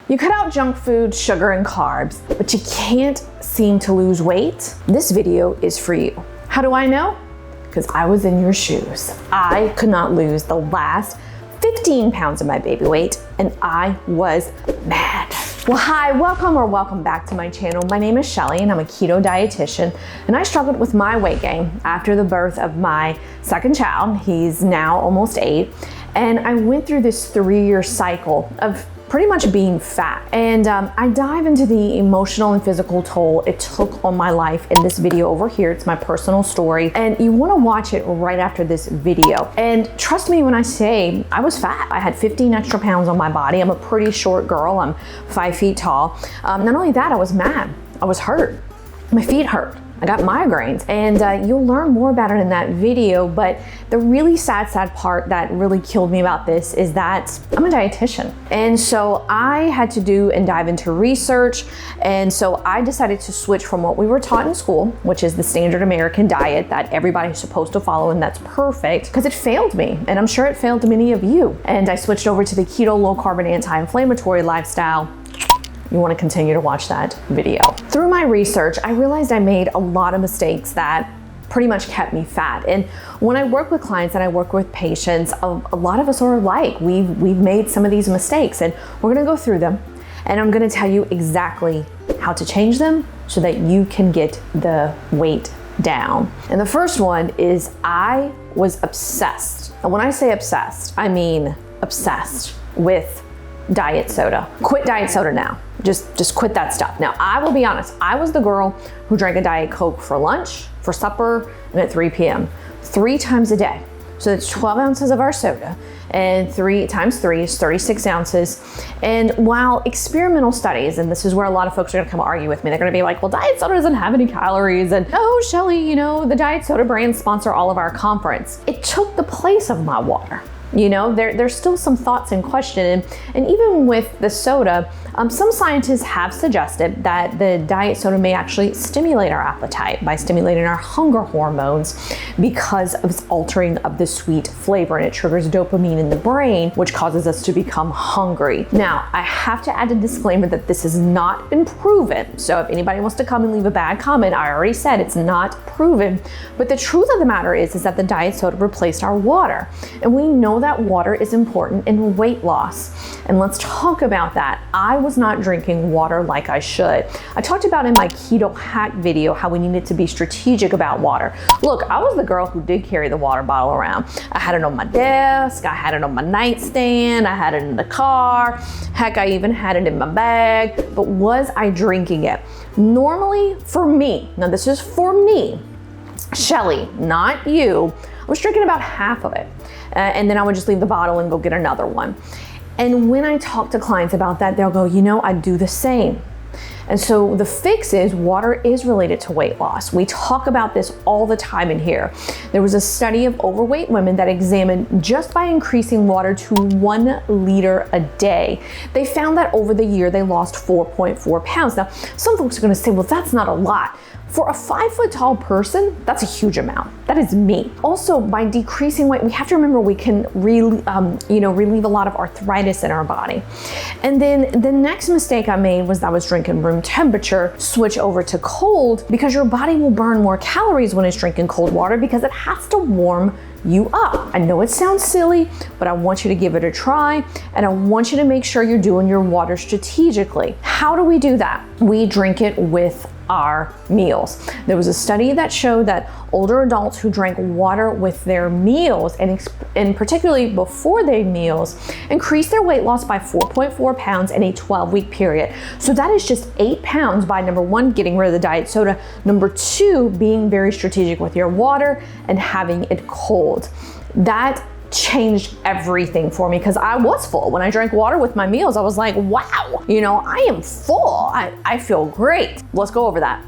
You cut out junk food, sugar, and carbs, but you can't seem to lose weight? This video is for you. How do I know? Because I was in your shoes. I could not lose the last 15 pounds of my baby weight, and I was mad. Well, hi, welcome back to my channel. My name is Shelly, and I'm a keto dietitian, and I struggled with my weight gain after the birth of my second child. He's now almost 8, and I went through this 3-year cycle of pretty much being fat. And I dive into the emotional and physical toll it took on my life in this video over here. It's my personal story, and you wanna watch it right after this video. And trust me when I say I was fat. I had 15 extra pounds on my body. I'm a pretty short girl. I'm 5 feet tall. Not only that, I was mad. I was hurt. My feet hurt. I got migraines, and you'll learn more about it in that video. But the really sad part that really killed me about this is that I'm a dietitian. And so I had to do and dive into research. And so I decided to switch from what we were taught in school, which is the standard American diet that everybody's supposed to follow, and that's perfect, because it failed me. And I'm sure it failed many of you. And I switched over to the keto, low carb, and anti-inflammatory lifestyle. You want to continue to watch that video. Through my research, I realized I made a lot of mistakes that pretty much kept me fat. And when I work with clients and I work with patients, a lot of us are alike. We've made some of these mistakes, and we're gonna go through them. And I'm gonna tell you exactly how to change them so that you can get the weight down. And the first one is I was obsessed. And when I say obsessed, I mean obsessed with diet soda. Quit diet soda now. Just quit that stuff. Now, I will be honest, I was the girl who drank a Diet Coke for lunch, for supper, and at 3 p.m. 3 times a day. So it's 12 ounces of our soda, and 3 times 3 is 36 ounces. And while experimental studies, and this is where a lot of folks are gonna come argue with me, they're gonna be like, well, diet soda doesn't have any calories, and oh, Shelly, you know, the diet soda brands sponsor all of our conference. It took the place of my water. You know, there's still some thoughts in question. And even with the soda, some scientists have suggested that the diet soda may actually stimulate our appetite by stimulating our hunger hormones because of its altering of the sweet flavor, and it triggers dopamine in the brain, which causes us to become hungry. Now, I have to add a disclaimer that this has not been proven. So if anybody wants to come and leave a bad comment, I already said it's not proven. But the truth of the matter is that the diet soda replaced our water. And we know that water is important in weight loss. And let's talk about that. I was not drinking water like I should. I talked about in my keto hack video how we needed to be strategic about water. Look, I was the girl who did carry the water bottle around. I had it on my desk, I had it on my nightstand, I had it in the car, heck, I even had it in my bag. But was I drinking it? Normally, for me, now this is for me, Shelly, not you, I was drinking about half of it. And then I would just leave the bottle and go get another one. And when I talk to clients about that, they'll go, you know, I do the same. And so the fix is water is related to weight loss. We talk about this all the time in here. There was a study of overweight women that examined just by increasing water to 1 liter a day. They found that over the year, they lost 4.4 pounds. Now, some folks are gonna say, well, that's not a lot. For a 5 foot tall person, that's a huge amount. That is me. Also, by decreasing weight, we have to remember we can relieve a lot of arthritis in our body. And then the next mistake I made was I was drinking room temperature, switch over to cold, because your body will burn more calories when it's drinking cold water because it has to warm you up. I know it sounds silly, but I want you to give it a try, and I want you to make sure you're doing your water strategically. How do we do that? We drink it with our meals. There was a study that showed that older adults who drank water with their meals, and particularly before their meals, increased their weight loss by 4.4 pounds in a 12-week period. So that is just 8 pounds by, number 1, getting rid of the diet soda, number 2, being very strategic with your water and having it cold. That changed everything for me, because I was full. When I drank water with my meals, I was like, wow, you know, I am full. I feel great. Let's go over that.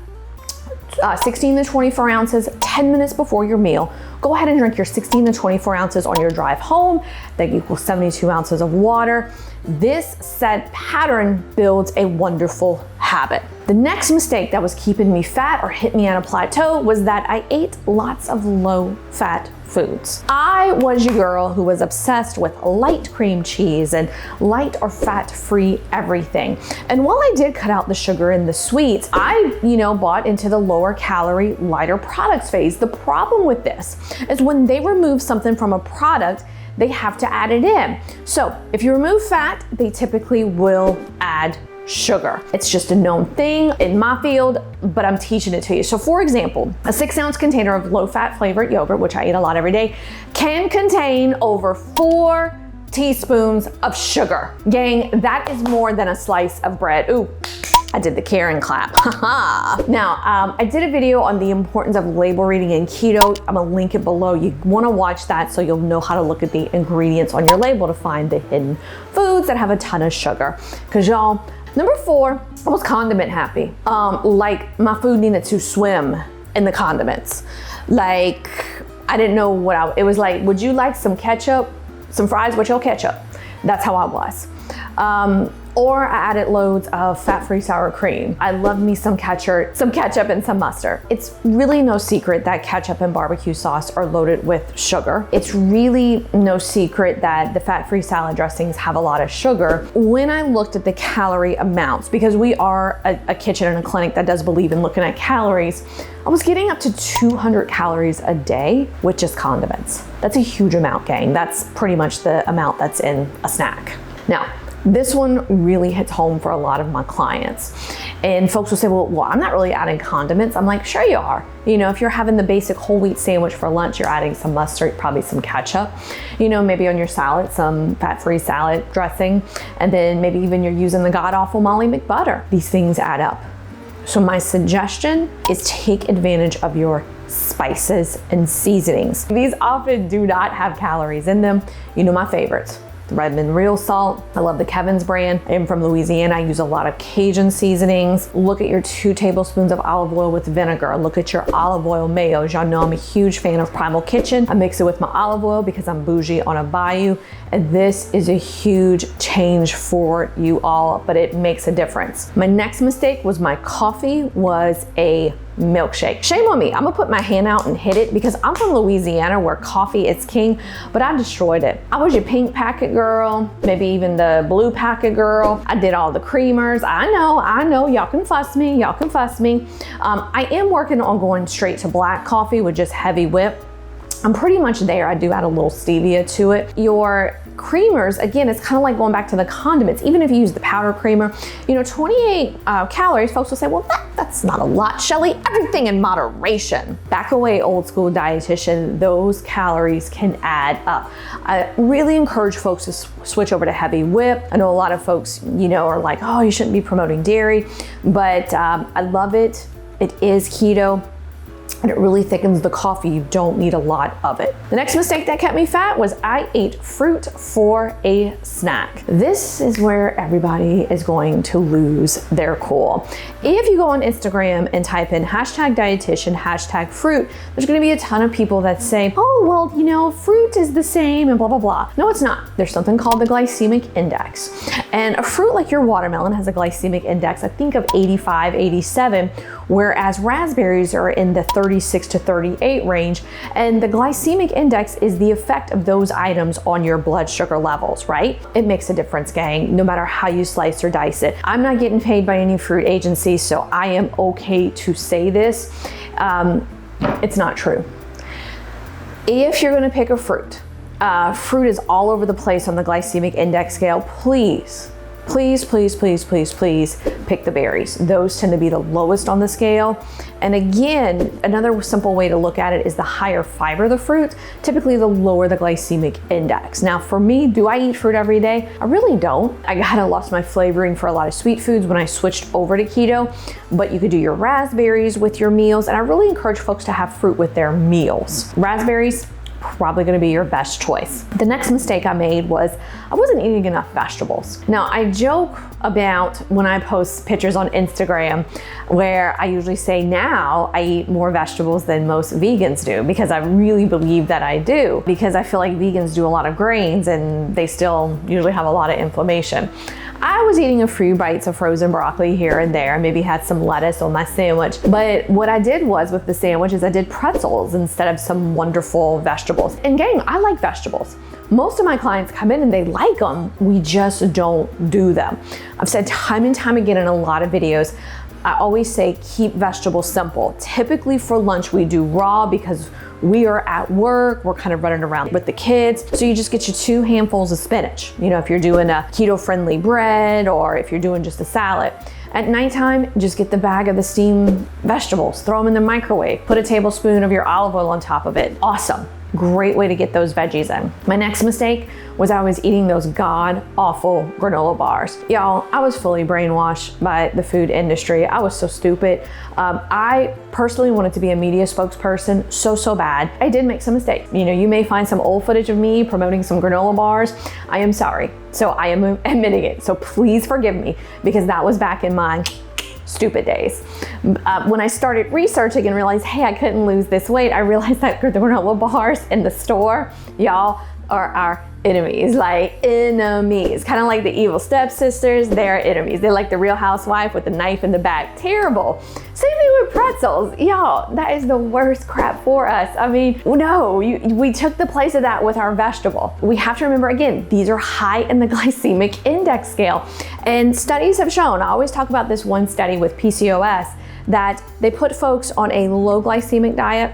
16 to 24 ounces, 10 minutes before your meal. Go ahead and drink your 16 to 24 ounces on your drive home. That equals 72 ounces of water. This set pattern builds a wonderful habit. The next mistake that was keeping me fat or hit me at a plateau was that I ate lots of low-fat foods. I was your girl who was obsessed with light cream cheese and light or fat-free everything. And while I did cut out the sugar and the sweets, I, bought into the lower calorie, lighter products phase. The problem with this is when they remove something from a product, they have to add it in. So if you remove fat, they typically will add sugar. It's just a known thing in my field, but I'm teaching it to you. So for example, a 6-ounce container of low-fat flavored yogurt, which I eat a lot every day, can contain over 4 teaspoons of sugar. Gang, that is more than a slice of bread. Ooh, I did the Karen clap. Now, I did a video on the importance of label reading in keto. I'm gonna link it below. You wanna watch that so you'll know how to look at the ingredients on your label to find the hidden foods that have a ton of sugar. Cause y'all, number 4, I was condiment happy. Like my food needed to swim in the condiments. Like, I didn't know what it was like, would you like some ketchup? Some fries with your ketchup. That's how I was. Or I added loads of fat-free sour cream. I love me some ketchup and some mustard. It's really no secret that ketchup and barbecue sauce are loaded with sugar. It's really no secret that the fat-free salad dressings have a lot of sugar. When I looked at the calorie amounts, because we are a kitchen and a clinic that does believe in looking at calories, I was getting up to 200 calories a day with just condiments. That's a huge amount, gang. That's pretty much the amount that's in a snack. Now, this one really hits home for a lot of my clients. And folks will say, well, I'm not really adding condiments. I'm like, sure you are. If you're having the basic whole wheat sandwich for lunch, you're adding some mustard, probably some ketchup. Maybe on your salad, some fat-free salad dressing. And then maybe even you're using the god-awful Molly McButter. These things add up. So my suggestion is take advantage of your spices and seasonings. These often do not have calories in them. My favorites. Redmond Real Salt. I love the Kevin's brand. I am from Louisiana. I use a lot of Cajun seasonings. Look at your 2 tablespoons of olive oil with vinegar. Look at your olive oil mayo. Y'all know I'm a huge fan of Primal Kitchen. I mix it with my olive oil because I'm bougie on a bayou. And this is a huge change for you all, but it makes a difference. My next mistake was my coffee was a milkshake. Shame on me. I'm gonna put my hand out and hit it because I'm from Louisiana where coffee is king, but I destroyed it. I was your pink packet girl, maybe even the blue packet girl. I did all the creamers. I know, y'all can fuss me, I am working on going straight to black coffee with just heavy whip. I'm pretty much there. I do add a little stevia to it. Your creamers, again, it's kind of like going back to the condiments. Even if you use the powder creamer, 28 calories, folks will say, well, that's not a lot, Shelly. Everything in moderation. Back away, old school dietitian. Those calories can add up. I really encourage folks to switch over to heavy whip. I know a lot of folks, are like, oh, you shouldn't be promoting dairy, but I love it. It is keto. And it really thickens the coffee. You don't need a lot of it. The next mistake that kept me fat was I ate fruit for a snack. This is where everybody is going to lose their cool. If you go on Instagram and type in #dietitian, #fruit, there's gonna be a ton of people that say, oh, well, fruit is the same and blah, blah, blah. No, it's not. There's something called the glycemic index. And a fruit like your watermelon has a glycemic index, I think of 85, 87, whereas raspberries are in the 36 to 38 range. And the glycemic index is the effect of those items on your blood sugar levels, right? It makes a difference, gang, no matter how you slice or dice it. I'm not getting paid by any fruit agency, so I am okay to say this. It's not true. If you're gonna pick a fruit, fruit is all over the place on the glycemic index scale. Please pick the berries. Those tend to be the lowest on the scale. And again, another simple way to look at it is the higher fiber the fruit, typically the lower the glycemic index. Now for me, do I eat fruit every day? I really don't. I kind of lost my flavoring for a lot of sweet foods when I switched over to keto, but you could do your raspberries with your meals. And I really encourage folks to have fruit with their meals. Raspberries, probably gonna be your best choice. The next mistake I made was I wasn't eating enough vegetables. Now I joke about when I post pictures on Instagram where I usually say now I eat more vegetables than most vegans do, because I really believe that I do, because I feel like vegans do a lot of grains and they still usually have a lot of inflammation. I was eating a few bites of frozen broccoli here and there, maybe had some lettuce on my sandwich. But what I did was with the sandwich is I did pretzels instead of some wonderful vegetables. And gang, I like vegetables. Most of my clients come in and they like them. We just don't do them. I've said time and time again in a lot of videos, I always say keep vegetables simple. Typically for lunch we do raw because we are at work, we're kind of running around with the kids. So you just get your 2 handfuls of spinach. You know, if you're doing a keto-friendly bread or if you're doing just a salad. At nighttime, just get the bag of the steamed vegetables, throw them in the microwave, put a tablespoon of your olive oil on top of it. Awesome. Great way to get those veggies in. My next mistake was I was eating those god-awful granola bars. Y'all, I was fully brainwashed by the food industry. I was so stupid. I personally wanted to be a media spokesperson so bad. I did make some mistakes. You know, you may find some old footage of me promoting some granola bars. I am sorry. So I am admitting it. So please forgive me because that was back in my stupid days. When I started researching and realized, hey, I couldn't lose this weight, I realized that the granola bars in the store, y'all, are our enemies, like enemies. Kind of like the evil stepsisters, they're enemies. They're like the Real Housewife with the knife in the back. Terrible. Same thing with pretzels. Y'all, that is the worst crap for us. I mean, no, we took the place of that with our vegetable. We have to remember, again, these are high in the glycemic index scale. And studies have shown, I always talk about this one study with PCOS, that they put folks on a low glycemic diet,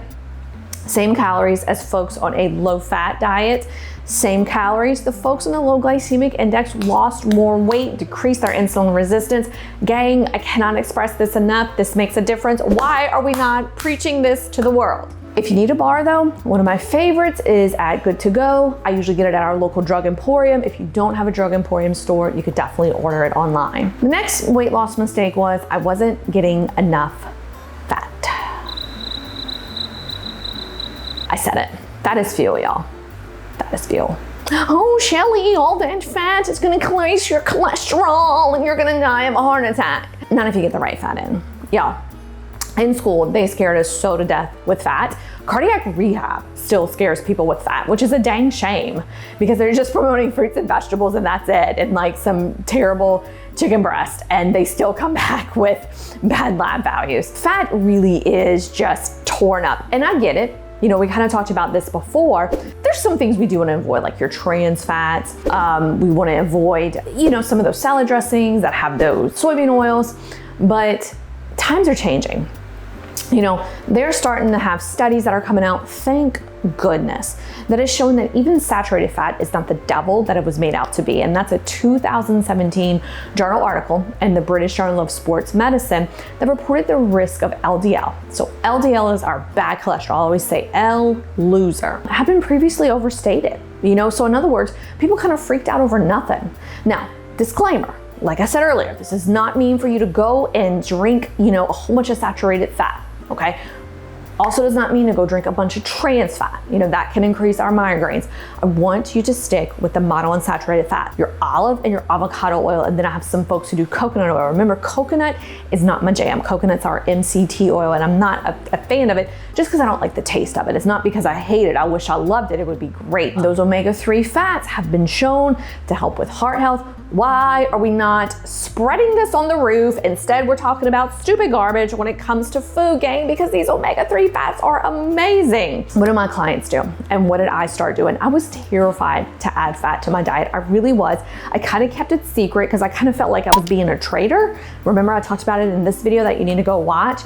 same calories as folks on a low fat diet, same calories. The folks on the low glycemic index lost more weight, decreased their insulin resistance. Gang, I cannot express this enough. This makes a difference. Why are we not preaching this to the world? If you need a bar though, one of my favorites is at Good To Go. I usually get it at our local drug emporium. If you don't have a drug emporium store, you could definitely order it online. The next weight loss mistake was I wasn't getting enough fat. I said it. That is fuel, y'all. That is fuel. Oh, Shelly, all that fat is gonna increase your cholesterol and you're gonna die of a heart attack. Not if you get the right fat in. Y'all, in school, they scared us so to death with fat. Cardiac rehab still scares people with fat, which is a dang shame because they're just promoting fruits and vegetables and that's it, and like some terrible chicken breast, and they still come back with bad lab values. Fat really is just torn up, and I get it. You know, we kind of talked about this before. There's some things we do want to avoid, like your trans fats. We want to avoid, you know, some of those salad dressings that have those soybean oils, but times are changing. You know, they're starting to have studies that are coming out, thank goodness, that is showing that even saturated fat is not the devil that it was made out to be. And that's a 2017 journal article in the British Journal of Sports Medicine that reported the risk of LDL. So LDL is our bad cholesterol. I always say L loser. It had been previously overstated, you know? So in other words, people kind of freaked out over nothing. Now, disclaimer, like I said earlier, this does not mean for you to go and drink, you know, a whole bunch of saturated fat. Okay. Also does not mean to go drink a bunch of trans fat. You know, that can increase our migraines. I want you to stick with the monounsaturated fat, your olive and your avocado oil. And then I have some folks who do coconut oil. Remember, coconut is not my jam. Coconut's our MCT oil, and I'm not a fan of it just because I don't like the taste of it. It's not because I hate it. I wish I loved it. It would be great. Those omega-3 fats have been shown to help with heart health. Why are we not spreading this on the roof? Instead, we're talking about stupid garbage when it comes to food, gang, because these omega-3 fats are amazing. What do my clients do? And what did I start doing? I was terrified to add fat to my diet. I really was. I kind of kept it secret because I kind of felt like I was being a traitor. Remember, I talked about it in this video that you need to go watch.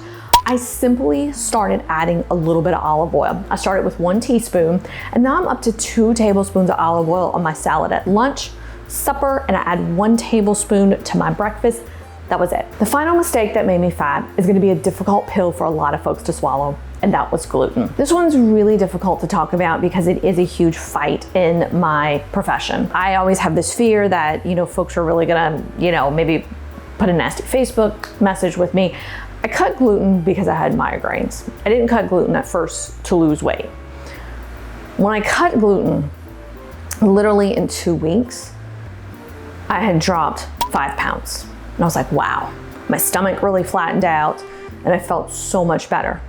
I simply started adding a little bit of olive oil. I started with 1 teaspoon, and now I'm up to 2 tablespoons of olive oil on my salad at lunch, supper, and I add 1 tablespoon to my breakfast. That was it. The final mistake that made me fat is gonna be a difficult pill for a lot of folks to swallow, and that was gluten. This one's really difficult to talk about because it is a huge fight in my profession. I always have this fear that, you know, folks are really gonna, you know, maybe put a nasty Facebook message with me. I cut gluten because I had migraines. I didn't cut gluten at first to lose weight. When I cut gluten, literally in 2 weeks, I had dropped 5 pounds. And I was like, wow, my stomach really flattened out and I felt so much better.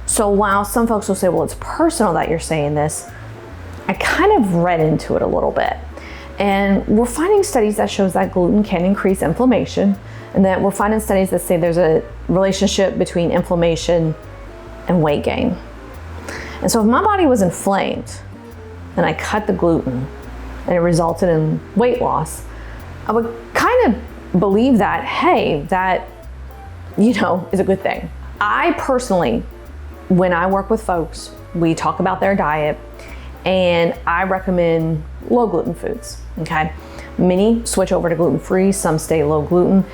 So while some folks will say, well, it's personal that you're saying this, I kind of read into it a little bit. And we're finding studies that shows that gluten can increase inflammation, and that we're finding studies that say there's a relationship between inflammation and weight gain. And so if my body was inflamed and I cut the gluten and it resulted in weight loss, I would kind of believe that, hey, that, you know, is a good thing. I personally, when I work with folks, we talk about their diet, and I recommend low gluten foods, okay? Many switch over to gluten-free, some stay low gluten.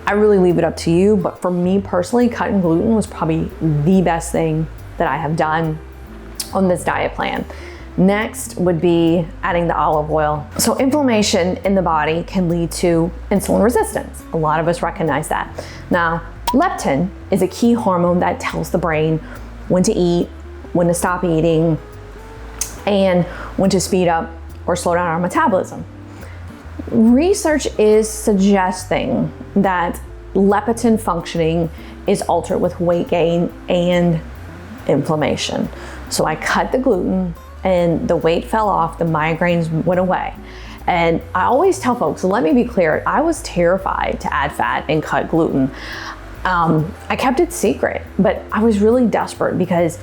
I really leave it up to you, but for me personally, cutting gluten was probably the best thing that I have done on this diet plan. Next would be adding the olive oil. So inflammation in the body can lead to insulin resistance. A lot of us recognize that. Now, leptin is a key hormone that tells the brain when to eat, when to stop eating, and when to speed up or slow down our metabolism. Research is suggesting that leptin functioning is altered with weight gain and inflammation. So I cut the gluten and the weight fell off, the migraines went away. And I always tell folks, let me be clear, I was terrified to add fat and cut gluten. I kept it secret, but I was really desperate because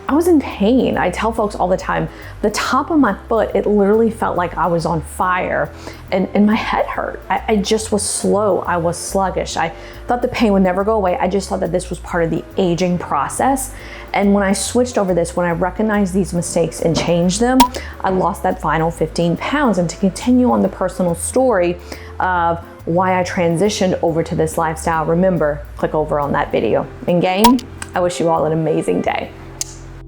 I was in pain. I tell folks all the time, the top of my foot, it literally felt like I was on fire, and my head hurt. I just was slow. I was sluggish. I thought the pain would never go away. I just thought that this was part of the aging process. And when I switched over this, when I recognized these mistakes and changed them, I lost that final 15 pounds. And to continue on the personal story of why I transitioned over to this lifestyle, remember, click over on that video. And gang, I wish you all an amazing day.